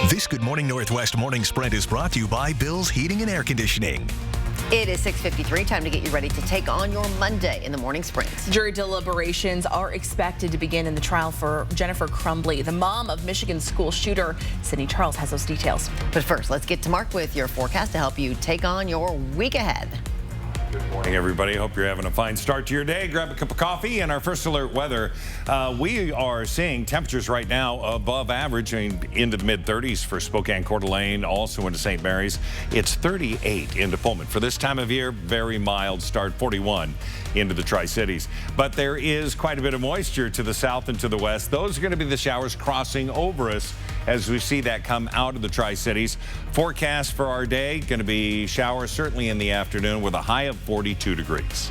This Good Morning Northwest Morning Sprint is brought to you by Bill's Heating and Air Conditioning. It is 6:53, time to get you ready to take on your Monday in the morning sprint. Jury deliberations are expected to begin in the trial for Jennifer Crumbley, the mom of Michigan school shooter. Sydney Charles has those details. But first, let's get to Mark with your forecast to help you take on your week ahead. Good morning, everybody. Hope you're having a fine start to your day. Grab a cup of coffee and our first alert weather. We are seeing temperatures right now above average into the mid-30s for Spokane, Coeur d'Alene, also into St. Mary's. It's 38 into Pullman. For this time of year, very mild start, 41 into the Tri-Cities. But there is quite a bit of moisture to the south and to the west. Those are going to be the showers crossing over us as we see that come out of the Tri-Cities. Forecast for our day, going to be showers certainly in the afternoon with a high of 42 degrees.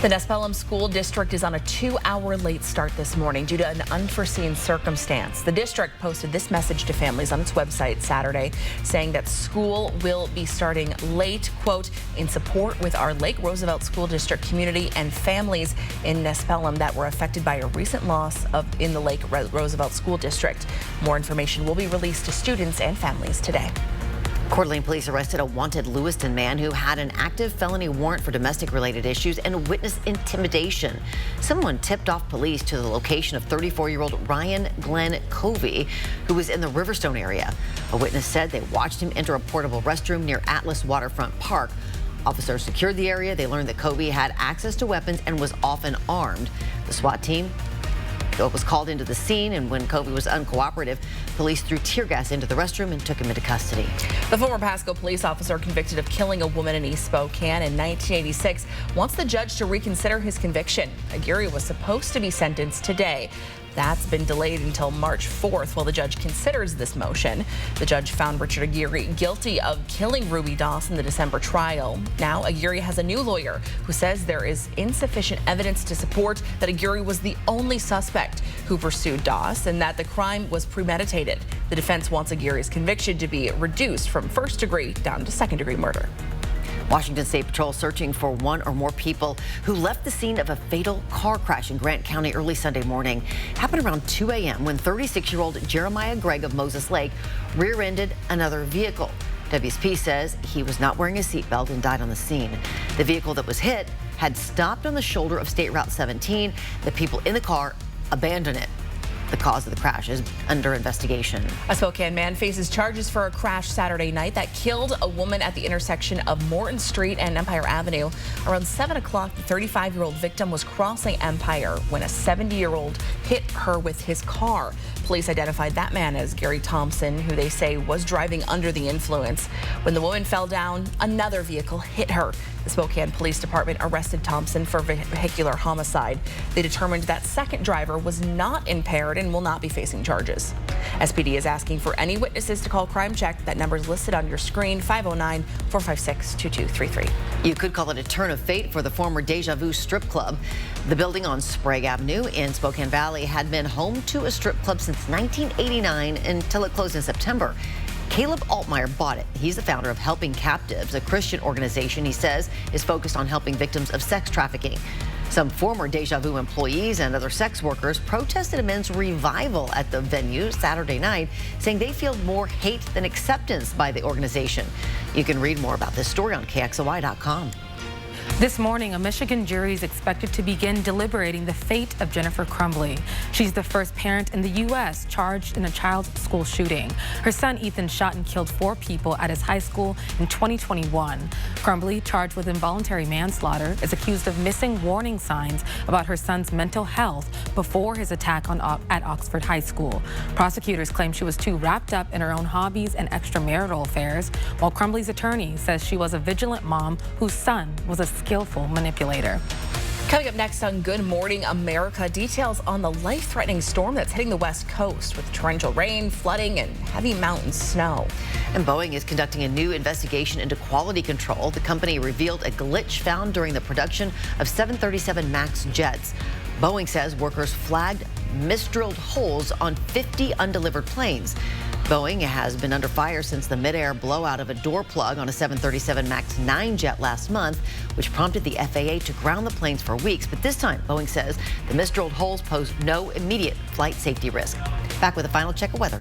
The Nespelem School District is on a 2-hour late start this morning due to an unforeseen circumstance. The district posted this message to families on its website Saturday, saying that school will be starting late, quote, in support with our Lake Roosevelt School District community and families in Nespelem that were affected by a recent loss in the Lake Roosevelt School District. More information will be released to students and families today. Coeur d'Alene police arrested a wanted Lewiston man who had an active felony warrant for domestic-related issues and witness intimidation. Someone tipped off police to the location of 34-year-old Ryan Glenn Covey, who was in the Riverstone area. A witness said they watched him enter a portable restroom near Atlas Waterfront Park. Officers secured the area. They learned that Covey had access to weapons and was often armed. The SWAT team was called into the scene, and when Covey was uncooperative, police threw tear gas into the restroom and took him into custody. The former Pasco police officer convicted of killing a woman in East Spokane in 1986 wants the judge to reconsider his conviction. Aguirre was supposed to be sentenced today. That's been delayed until March 4th while the judge considers this motion. The judge found Richard Aguirre guilty of killing Ruby Doss in the December trial. Now Aguirre has a new lawyer who says there is insufficient evidence to support that Aguirre was the only suspect who pursued Doss and that the crime was premeditated. The defense wants Aguirre's conviction to be reduced from first degree down to second-degree murder. Washington State Patrol searching for one or more people who left the scene of a fatal car crash in Grant County early Sunday morning. Happened around 2 a.m. when 36-year-old Jeremiah Gregg of Moses Lake rear-ended another vehicle. WSP says he was not wearing a seatbelt and died on the scene. The vehicle that was hit had stopped on the shoulder of State Route 17. The people in the car abandoned it. The cause of the crash is under investigation. A Spokane man faces charges for a crash Saturday night that killed a woman at the intersection of Morton Street and Empire Avenue. Around 7 o'clock, the 35-year-old victim was crossing Empire when a 70-year-old hit her with his car. Police identified that man as Gary Thompson, who they say was driving under the influence. When the woman fell down, another vehicle hit her. The Spokane Police Department arrested Thompson for vehicular homicide. They determined that second driver was not impaired and will not be facing charges. SPD is asking for any witnesses to call Crime Check. That number is listed on your screen, 509-456-2233. You could call it a turn of fate for the former Deja Vu strip club. The building on Sprague Avenue in Spokane Valley had been home to a strip club since 1989 until it closed in September. Caleb Altmeyer bought it. He's the founder of Helping Captives, a Christian organization he says is focused on helping victims of sex trafficking. Some former Deja Vu employees and other sex workers protested a men's revival at the venue Saturday night, saying they feel more hate than acceptance by the organization. You can read more about this story on KXLY.com. This morning, a Michigan jury is expected to begin deliberating the fate of Jennifer Crumbley. She's the first parent in the U.S. charged in a child's school shooting. Her son Ethan shot and killed 4 people at his high school in 2021. Crumbley, charged with involuntary manslaughter, is accused of missing warning signs about her son's mental health before his attack at Oxford High School. Prosecutors claim she was too wrapped up in her own hobbies and extramarital affairs, while Crumbley's attorney says she was a vigilant mom whose son was a skillful manipulator. Coming up next on Good Morning America, details on the life-threatening storm that's hitting the West Coast with torrential rain, flooding, and heavy mountain snow. And Boeing is conducting a new investigation into quality control. The company revealed a glitch found during the production of 737 MAX jets. Boeing says workers flagged misdrilled holes on 50 undelivered planes. Boeing has been under fire since the mid-air blowout of a door plug on a 737 MAX 9 jet last month, which prompted the FAA to ground the planes for weeks. But this time, Boeing says the misdrilled holes pose no immediate flight safety risk. Back with a final check of weather.